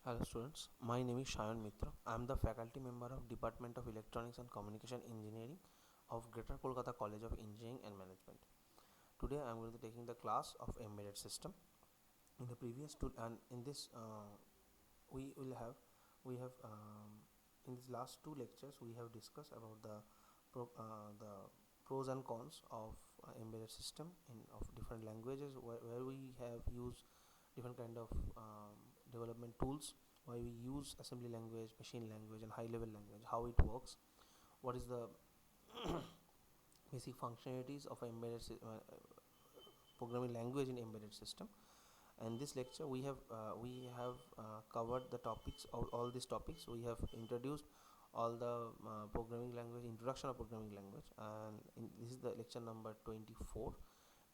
Hello students, my name is Shayan Mitra. I am the faculty member of Department of Electronics and Communication Engineering of Greater Kolkata College of Engineering and Management. Today I am going to be taking the class of embedded system. In the previous two and in this we will have we have in these last two lectures we have discussed about the pros and cons of embedded system in of different languages where we have used different kind of development tools, why we use assembly language, machine language and high level language, how it works, what is the basic functionalities of programming language in embedded system. And this lecture we have covered the topics, all these topics. We have introduced all the programming language, introduction of programming language, and this is the lecture number 24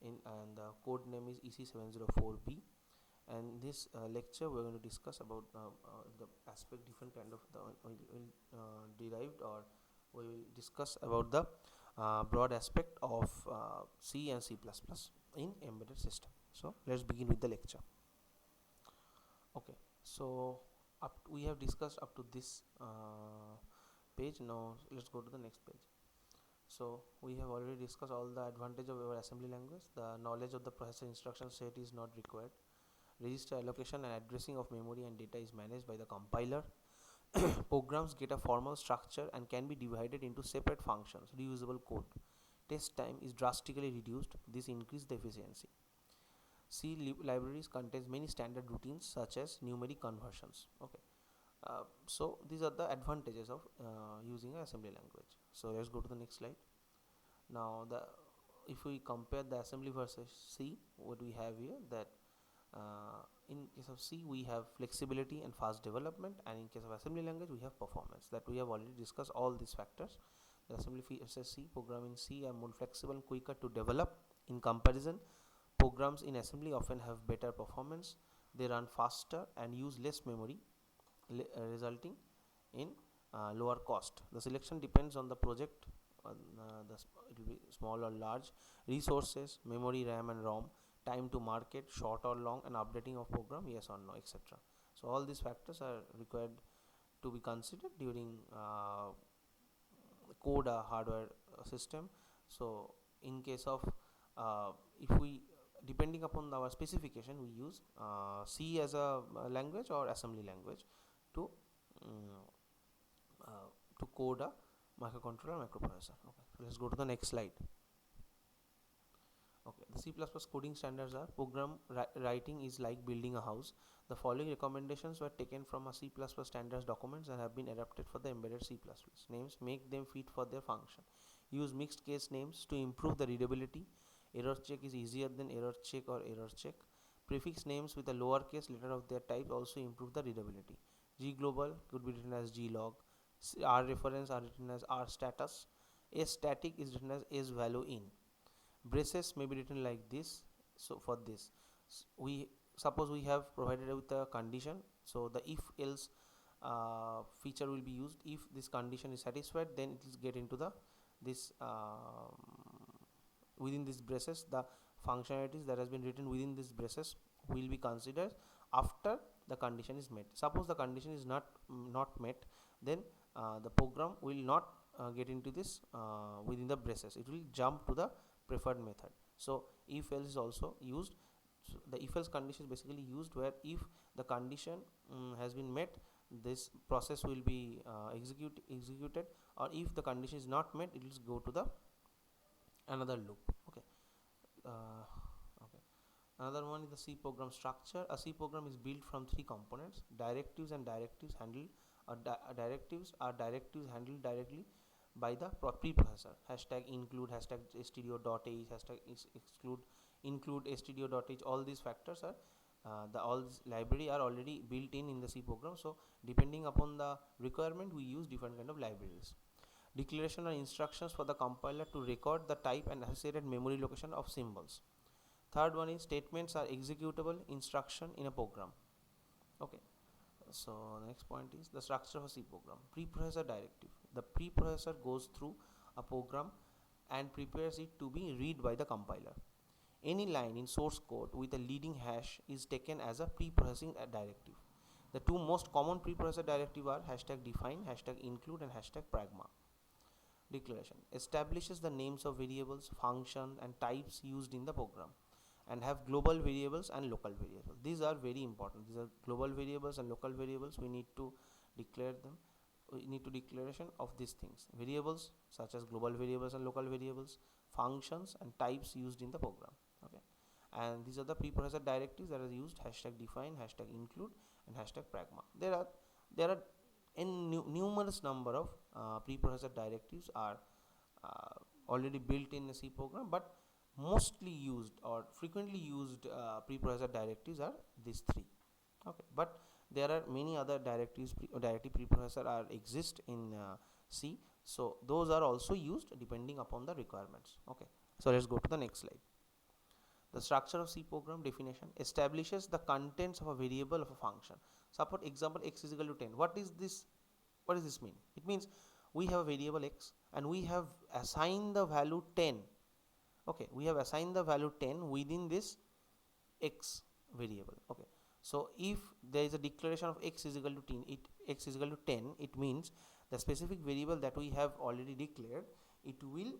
and the code name is EC704B. And this lecture we're going to discuss about the aspect, different kind of the derived, or we will discuss about the broad aspect of C and C++ in embedded system. So let's begin with the lecture. Okay, so we have discussed up to this page. Now let's go to the next page. So we have already discussed all the advantage of our assembly language. The knowledge of the processor instruction set is not required. Register allocation and addressing of memory and data is managed by the compiler. Programs get a formal structure and can be divided into separate functions. Reusable code. Test time is drastically reduced. This increases the efficiency. C libraries contains many standard routines such as numeric conversions. Okay, so these are the advantages of using an assembly language. So let's go to the next slide. Now if we compare the assembly versus C, what we have here, that in case of C we have flexibility and fast development, and in case of assembly language we have performance. That we have already discussed all these factors. The assembly versus C, program in C are more flexible and quicker to develop. In comparison, programs in assembly often have better performance. They run faster and use less memory, resulting in lower cost. The selection depends on the project, it will be small or large, resources, memory, RAM and ROM, time to market, short or long, and updating of program, yes or no, etc. So all these factors are required to be considered during code a hardware system. So in case of if we, depending upon our specification, we use C as a language or assembly language to code a microcontroller, microprocessor. Okay, so let's go to the next slide. Okay, the C++ coding standards are: program writing is like building a house. The following recommendations were taken from a C++ standards documents and have been adapted for the embedded C++. Names: make them fit for their function. Use mixed case names to improve the readability. Error check is easier than error check or error check. Prefix names with a lowercase letter of their type also improve the readability. G global could be written as G log. R reference are written as R status. S static is written as S value in. Braces may be written like this. So for this, we suppose we have provided with a condition, so the if else feature will be used. If this condition is satisfied, then it will get into the this within this braces, the functionalities that has been written within this braces will be considered after the condition is met. Suppose the condition is not met, then the program will not get into this within the braces. It will jump to the preferred method. So if else is also used. So the if else condition is basically used where if the condition has been met, this process will be executed, or if the condition is not met, it will go to the another loop. Okay, okay. Another one is the C program structure. A C program is built from three components: directives and directives handled. Directives are directives handled directly by the preprocessor. Hashtag include, hashtag stdio.h, hashtag exclude, include stdio.h. All these factors are all this library are already built in the C program. So depending upon the requirement, we use different kind of libraries. Declaration are instructions for the compiler to record the type and associated memory location of symbols. Third one is statements are executable instruction in a program. Okay, so the next point is the structure of a C program. Preprocessor directive. The preprocessor goes through a program and prepares it to be read by the compiler. Any line in source code with a leading hash is taken as a preprocessing directive. The two most common preprocessor directive are #define, #include, and #pragma. Declaration establishes the names of variables, functions, and types used in the program, and have global variables and local variables. These are very important. These are global variables and local variables. We need to declare them. We need to declaration of these things. Variables such as global variables and local variables, functions, and types used in the program. Okay, and these are the preprocessor directives that are used: #define, #include, and #pragma. There are numerous number of preprocessor directives are already built in a C program, but mostly used or frequently used preprocessor directives are these three. Okay, but there are many other directives directive preprocessor are exist in C, so those are also used depending upon the requirements. Okay, so let's go to the next slide. The structure of C program definition establishes the contents of a variable of a function. Suppose example x is equal to 10. What is this? What does this mean? It means we have a variable x and we have assigned the value 10. Okay, we have assigned the value 10 within this x variable. Okay, so if there is a declaration of x is equal to 10, it means the specific variable that we have already declared, it will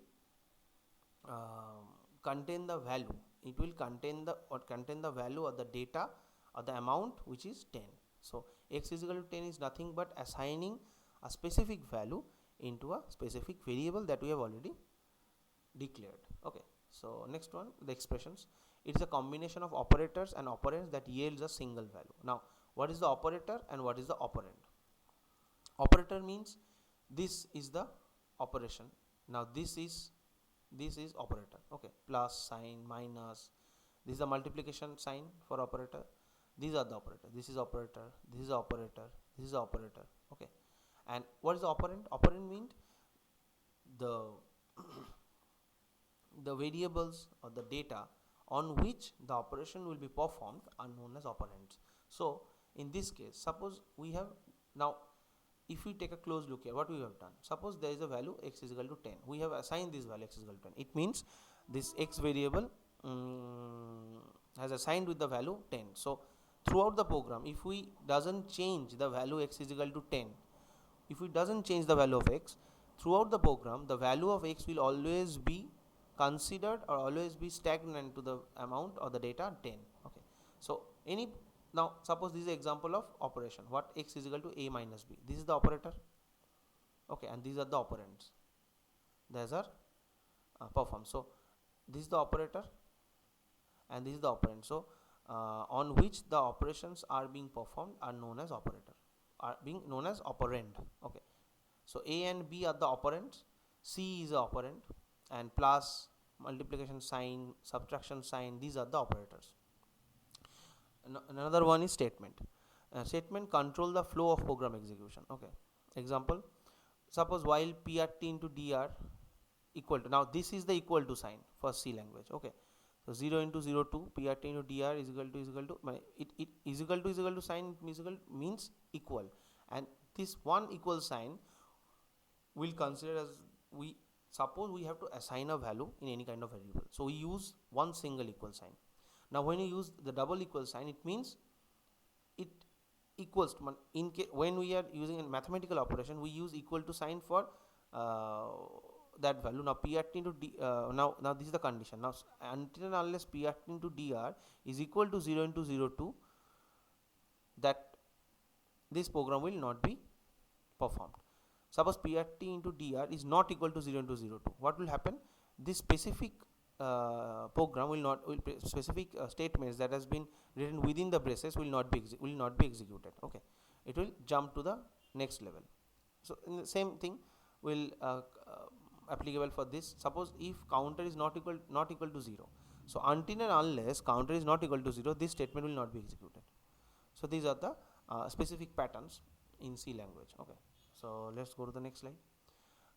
contain the value. It will contain the value or the data or the amount which is 10. So x is equal to 10 is nothing but assigning a specific value into a specific variable that we have already declared. Okay, so next one, the expressions. It is a combination of operators and operands that yields a single value. Now, what is the operator and what is the operand? Operator means this is the operation. Now this is operator. Okay, plus sign, minus, this is the multiplication sign for operator. These are the operator. This is operator, this is operator, this is operator. Okay, and what is the operand? Operand means the the variables or the data on which the operation will be performed are known as operands. So in this case, suppose we have now, if we take a close look here, what we have done, suppose there is a value x is equal to 10. We have assigned this value x is equal to 10. It means this x variable has assigned with the value 10. So throughout the program, if we doesn't change the value x is equal to 10, if we doesn't change the value of x throughout the program, the value of x will always be considered or always be stagnant to the amount or the data 10. Okay, so now suppose this is an example of operation. What x is equal to a minus b. This is the operator. Okay, and these are the operands. These are performed. So this is the operator and this is the operand. So on which the operations are being performed are known as operator, are being known as operand. Okay, so a and b are the operands, c is the operand, and plus, multiplication sign, subtraction sign, these are the operators. Another one is statement. Statement control the flow of program execution. Okay, example, suppose while prt into dr equal to, now this is the equal to sign for C language. Okay, so 0 into 0 2 prt into dr is equal to it is equal to sign means equal, and this one equal sign will consider as, we suppose we have to assign a value in any kind of variable, so we use one single equal sign. Now when you use the double equal sign, it means it equals to, when we are using a mathematical operation, we use equal to sign for that value. Now prt into d, now this is the condition. Now until and unless prt into dr is equal to 0 into 0 2, that this program will not be performed. Suppose prt into dr is not equal to 0 into 0 2, what will happen? This specific program specific statements that has been written within the braces will not be executed. Okay, it will jump to the next level. So in the same thing will applicable for this. Suppose if counter is not equal to 0, so until and unless counter is not equal to 0, this statement will not be executed. So these are the specific patterns in C language. Okay, so let's go to the next slide.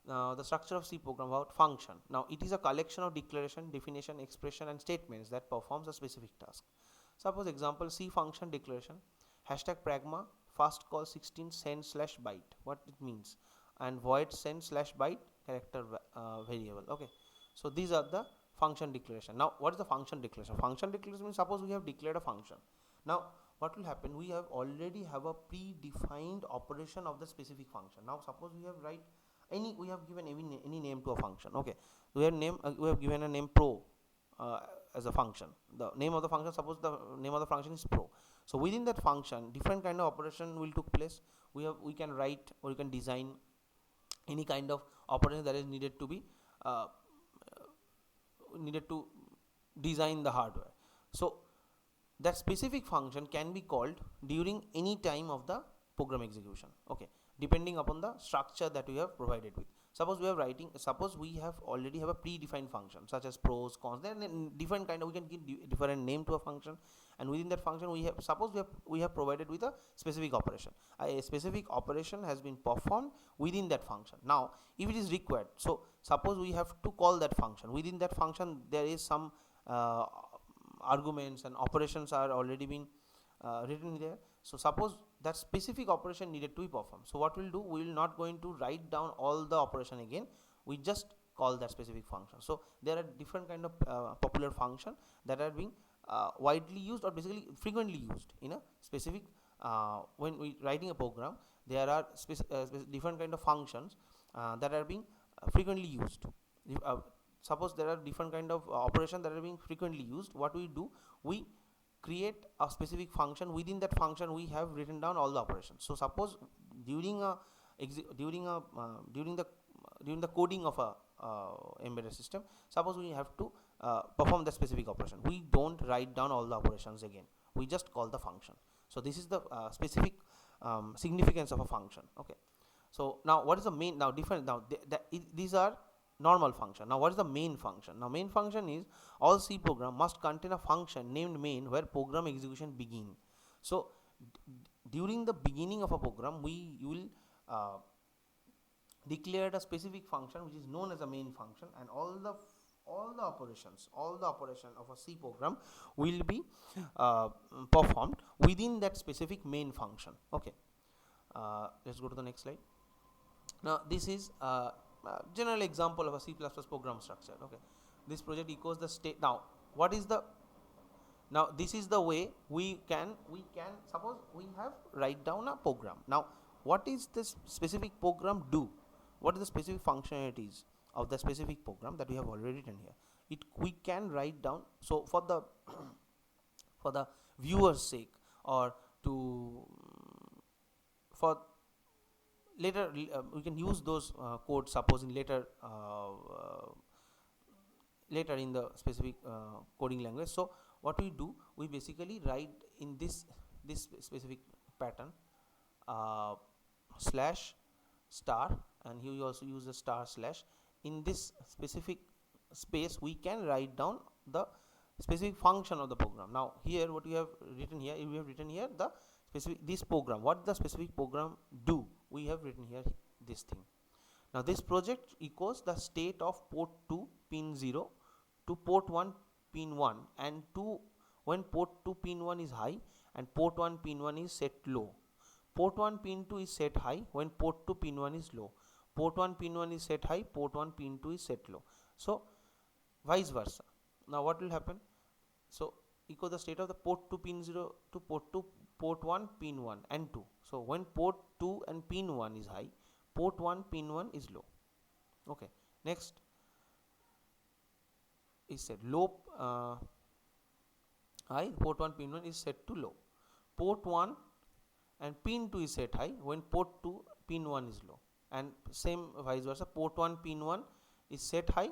Now the structure of C program about function. Now it is a collection of declaration, definition, expression, and statements that performs a specific task. Suppose example, C function declaration, #pragma, first call 16 send / byte. What it means? And void send / byte character variable. Okay, so these are the function declaration. Now what is the function declaration? Function declaration means, suppose we have declared a function. Now what will happen, we have already have a predefined operation of the specific function. Now suppose we have write we have given any name to a function. Okay, we have given a name pro uh, as a function. The name of the function, suppose the name of the function is pro. So within that function different kind of operation will took place. We can write or you can design any kind of operation that is needed to be uh, needed to design the hardware. So that specific function can be called during any time of the program execution. Okay, depending upon the structure that we have provided with. Suppose we have already have a predefined function such as pros, cons, then different kind of, we can give different name to a function, and within that function we have, suppose we have provided with a specific operation. A specific operation has been performed within that function. Now if it is required, so suppose we have to call that function. Within that function there is some arguments and operations are already been written there. So suppose that specific operation needed to be performed, so what we'll do, we will not going to write down all the operation again, we just call that specific function. So there are different kind of popular function that are being widely used or basically frequently used in a specific when we writing a program. There are different kind of functions that are being frequently used. Suppose there are different kind of operation that are being frequently used. What we do, we create a specific function. Within that function we have written down all the operations. So suppose during the coding of a embedded system, suppose we have to perform the specific operation, we don't write down all the operations again, we just call the function. So this is the specific significance of a function. Okay, so now what is the main, now different, now these are normal function. Now what is the main function? Now main function is, all C program must contain a function named main where program execution begin. So during the beginning of a program we will declare a specific function which is known as a main function, and all the operation of a C program will be performed within that specific main function. Okay, let's go to the next slide. Now this is general example of a C++ program structure. Okay, this project echoes the state. Now what is the, now this is the way we can suppose we have write down a program. Now what is this specific program do, what is the specific functionalities of the specific program that we have already written here, we can write down. So for the for the viewer's sake, or to for later we can use those codes, supposing later in the specific coding language. So what we do, we basically write in this specific pattern slash star, and here you also use the star slash. In this specific space we can write down the specific function of the program. Now here what we have written here, we have written here the specific, this program, what the specific program do, we have written here this thing. Now this project echoes the state of port 2 pin 0 to port 1 pin 1, and when port 2 pin 1 is high and port 1 pin 1 is set low. Port 1 pin 2 is set high when port 2 pin 1 is low. Port 1 pin 1 is set high, port 1 pin 2 is set low. So vice versa. Now what will happen? So echo the state of the port 2 pin 0 to port 1 pin 1 and 2. So when port 2 and pin 1 is high, port 1 pin 1 is low. Okay, next is set low high, port 1 pin 1 is set to low. Port 1 and pin 2 is set high when port 2 pin 1 is low, and same vice versa, port 1 pin 1 is set high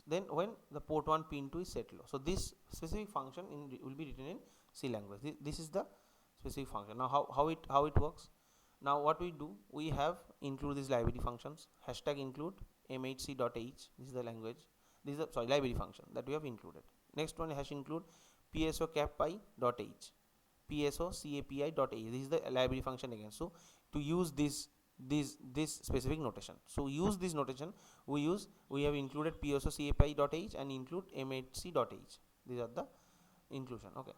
then when the port 1 pin 2 is set low. So this specific function will be written in C language. This is the specific function. Now how it works. Now what we do, we have include these library functions, hashtag include mhc.h, this is the language, this is the library function that we have included. Next one, hash include psocapi.h, psocapi.h, this is the library function again. So to use this specific notation, so use this notation, we have included psocapi.h and include mhc.h, these are the inclusion. Okay,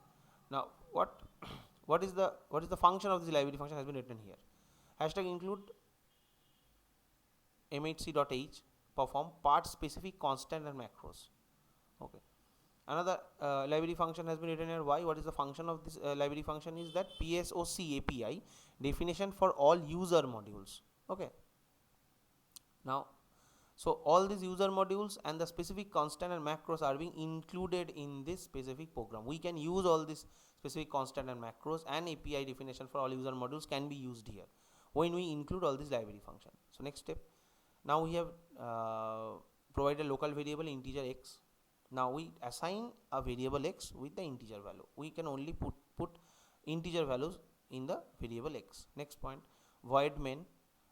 now what is the function of this library function has been written here. Hashtag include mhc.h perform part specific constant and macros. Okay, Another library function has been written here. Why? What is the function of this library function? Is that PSOC API definition for all user modules. Okay. Now, so all these user modules and the specific constant and macros are being included in this specific program. We can use all these specific constant and macros, and API definition for all user modules can be used here when we include all these library function. So next step. Now we have provided local variable integer x. Now we assign a variable x with the integer value. We can only put integer values in the variable x. Next point, void main.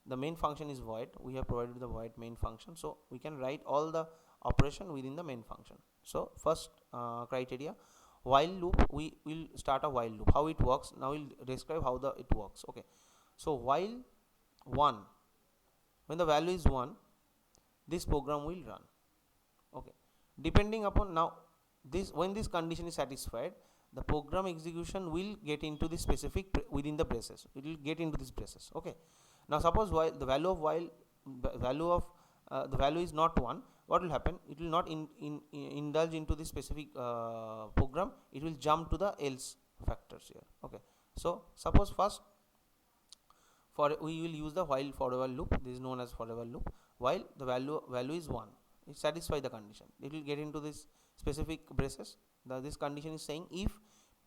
The main function is void. We have provided the void main function, so we can write all the operation within the main function. So first criteria, while loop. We will start a while loop. How it works? Now we'll describe how it works. Okay. So while 1, when the value is 1, this program will run. Okay. Depending upon now this, when this condition is satisfied, the program execution will get into the specific within the braces. It will get into this braces. Okay. Now suppose while the value is not 1, what will happen? It will not indulge into this specific program. It will jump to the else factors here. Okay. So suppose first we will use the while forever loop. This is known as forever loop. While the value is 1, it satisfies the condition. It will get into this specific braces. This condition is saying if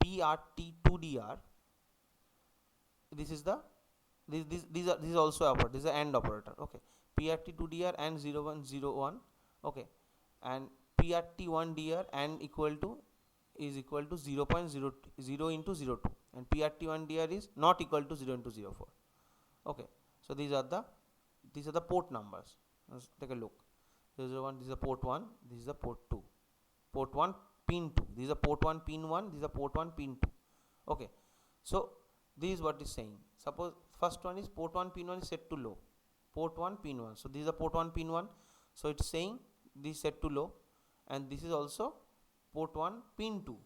PRT2DR, this is the this is also operator. This is an AND operator. Okay. PRT2DR and 0101. Okay. And PRT1DR and is equal to 0.0 into 02, and PRT1DR is not equal to 0 into 04. Okay. So these are the port numbers. Let's take a look. This is a port 1. This is a port 2. Port 1 pin 2. This is a port 1 pin 1. This is a port 1 pin 2. Okay. So this is what is saying. Suppose first one is port 1 pin 1 is set to low. Port 1 pin 1. So this is a port 1 pin 1. So it's saying this set to low, and this is also port 1 pin 2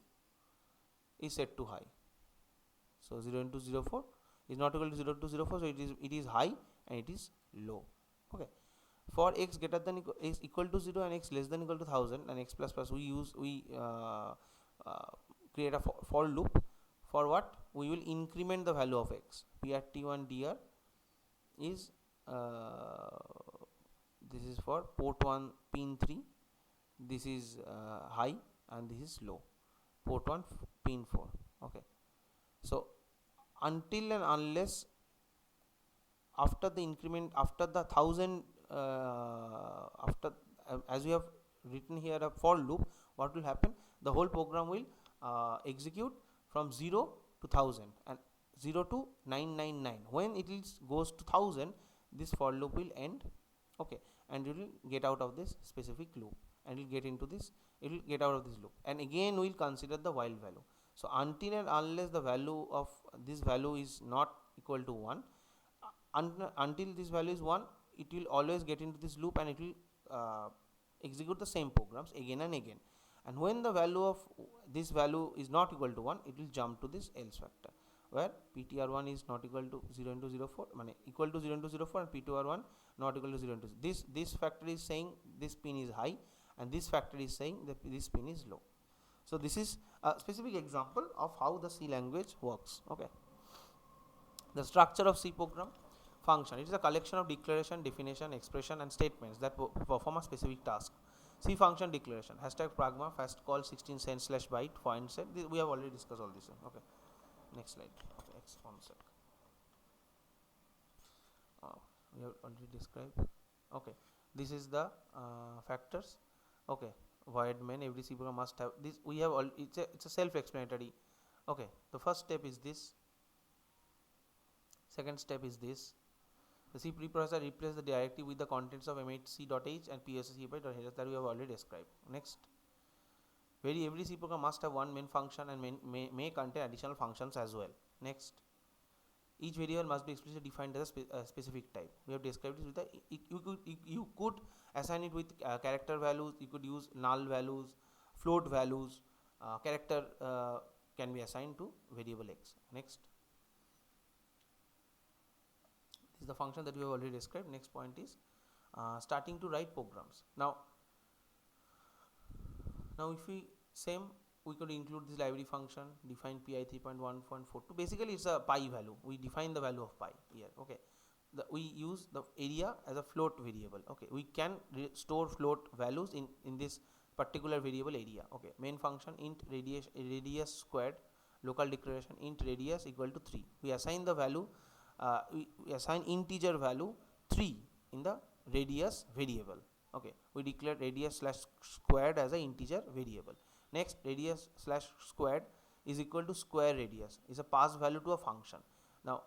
is set to high. So 0 into 04 is not equal to 0 to 04. So it is high and it is low. Okay. For x greater than is equal to 0 and x less than equal to 1000 and x plus plus, we create a for loop. For what? We will increment the value of x. PRT1DR is this is for port 1 pin 3. This is high and this is low. Port 1 pin 4. Okay. So until and unless after the increment, after the 1000, as we have written here a for loop, what will happen? The whole program will execute from 0 to 1000 and 0 to 999. When it goes to 1000, this for loop will end. Okay. And it will get out of this specific loop, and it will get into this, it will get out of this loop, and again we will consider the while value. So until and unless the value of this value is not equal to 1, until this value is 1, it will always get into this loop, and it will execute the same programs again and again. And when the value of this value is not equal to 1, it will jump to this else factor, where PTR1 is not equal to 0 into 04, equal to 0 into 04, and P2R1 not equal to 0 into this factor is saying this pin is high, and this factor is saying that this pin is low. So this is a specific example of how the C language works. Okay. The structure of C program. Function. It is a collection of declaration, definition, expression, and statements that perform a specific task. C function declaration. Hashtag pragma fast call 16 cent/byte find set. We have already discussed all this. Okay. Next slide. Okay. X one sec. We have already described. Okay. This is the factors. Okay. Void main. Every C program must have this. We have all. It's a self-explanatory. Okay. The first step is this. Second step is this. The C preprocessor replaces the directive with the contents of m8c.h and psc.h that we have already described. Next. Every C program must have one main function and may contain additional functions as well. Next. Each variable must be explicitly defined as a specific type. We have described this with the you could assign it with character values. You could use null values, float values. Character can be assigned to variable x. Next. This is the function that we have already described. Next point is starting to write programs. Now if we Same, we could include this library function, define pi 3.1.42. basically it's a pi value, we define the value of pi here. Okay, we use the area as a float variable. Okay, we can store float values in this particular variable area. Okay, main function int radius squared, local declaration int radius equal to 3. We assign the value, we assign integer value 3 in the radius variable. Okay, we declare radius slash squared as a integer variable. Next, radius slash squared is equal to square radius, is a pass value to a function. Now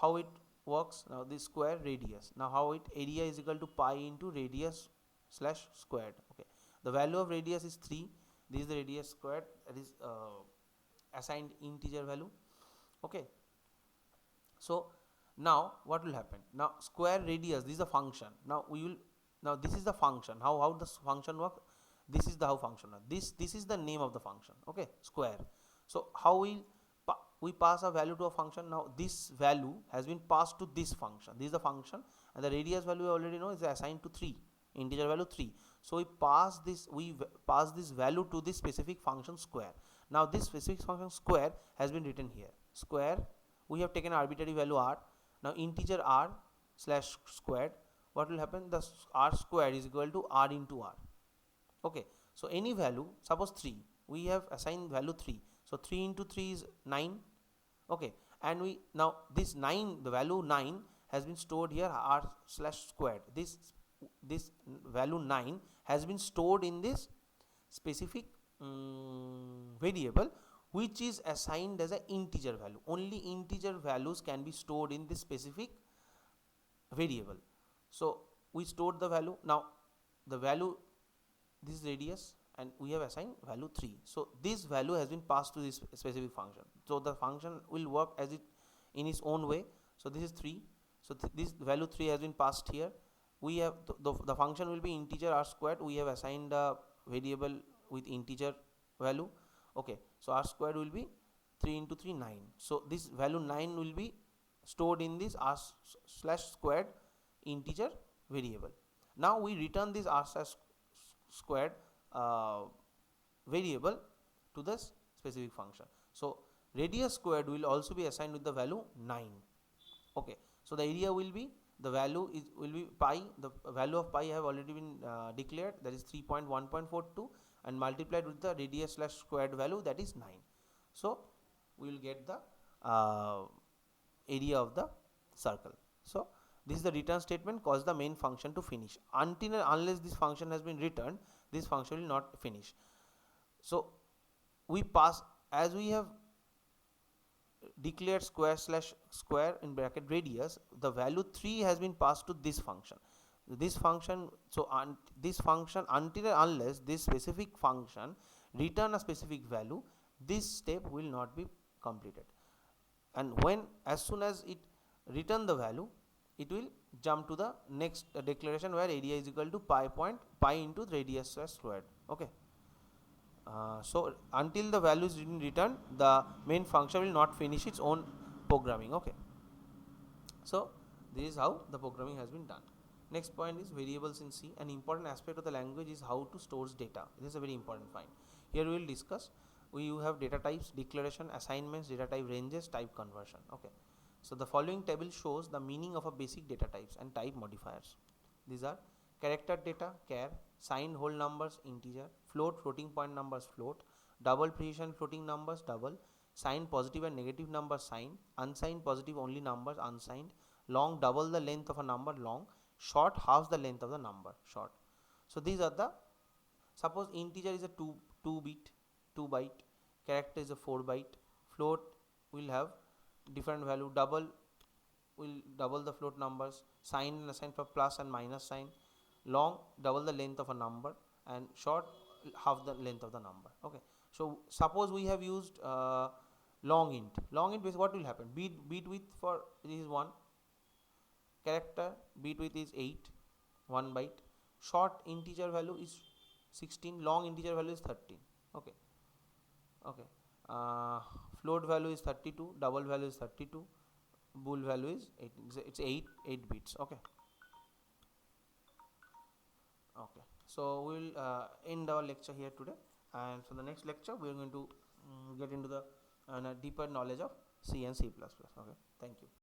how it works, now this square radius, now how it, area is equal to pi into radius slash squared. Okay, the value of radius is 3, this is the radius squared, that is assigned integer value. Okay, so now what will happen, now square radius, this is a function, now we will, now this is the function, how this function work, this is the how function, this is the name of the function. Okay, square. So how we pass a value to a function. Now this value has been passed to this function, this is the function, and the radius value we already know is assigned to 3, integer value 3. So we pass this value to this specific function square. Now this specific function square has been written here, square, we have taken arbitrary value r. Now integer r slash squared, what will happen, the r squared is equal to r into r. Okay, so any value, suppose 3, we have assigned value 3, so 3 into 3 is 9. Okay, and we, now this 9, the value 9 has been stored here, r slash squared, this value 9 has been stored in this specific variable, which is assigned as an integer value. Only integer values can be stored in this specific variable. So we stored the value, now the value, this is radius, and we have assigned value 3. So this value has been passed to this specific function. So the function will work as it in its own way. So this is 3. So this value 3 has been passed here. We have the function will be integer r squared. We have assigned a variable with integer value. Okay, so r squared will be 3 into 3 9. So this value 9 will be stored in this r slash squared integer variable. Now we return this r slash squared variable to the specific function. So radius squared will also be assigned with the value 9. Okay, so the area will be, the value is will be pi, the value of pi have already been declared, that is 3.1.42, and multiplied with the radius slash squared value, that is 9. So we will get the area of the circle. So this is the return statement, cause the main function to finish. Until and unless this function has been returned, this function will not finish. So we pass, as we have declared square slash square in bracket radius, the value 3 has been passed to this function. This function, so this function, until and unless this specific function return a specific value, this step will not be completed. And when, as soon as it return the value, it will jump to the next declaration, where area is equal to pi into the radius slash squared. Okay, so until the value is returned, the main function will not finish its own programming. Okay, so this is how the programming has been done. Next point is variables in C. An important aspect of the language is how to store data. This is a very important point. Here we will discuss, we have data types, declaration, assignments, data type ranges, type conversion. Okay, so the following table shows the meaning of a basic data types and type modifiers. These are character data, char, signed whole numbers, integer, float, floating point numbers, float, double precision floating numbers, double, signed positive and negative numbers, signed, unsigned positive only numbers, unsigned, long, double the length of a number, long, short, half the length of the number, short. So these are the, suppose integer is a 2 byte, character is a 4 byte, float will have different value, double will double the float numbers, signed and assigned for plus and minus sign, long double the length of a number, and short half the length of the number. Okay, so suppose we have used long int base, what will happen, bit width for this is 1, character bit width is 8, 1 byte, short integer value is 16, long integer value is 13. Okay, float value is 32, double value is 32, bool value is 8, it's 8 bits. Okay, so we will end our lecture here today. and for the next lecture we are going to get into the deeper knowledge of C and C++. Okay, thank you.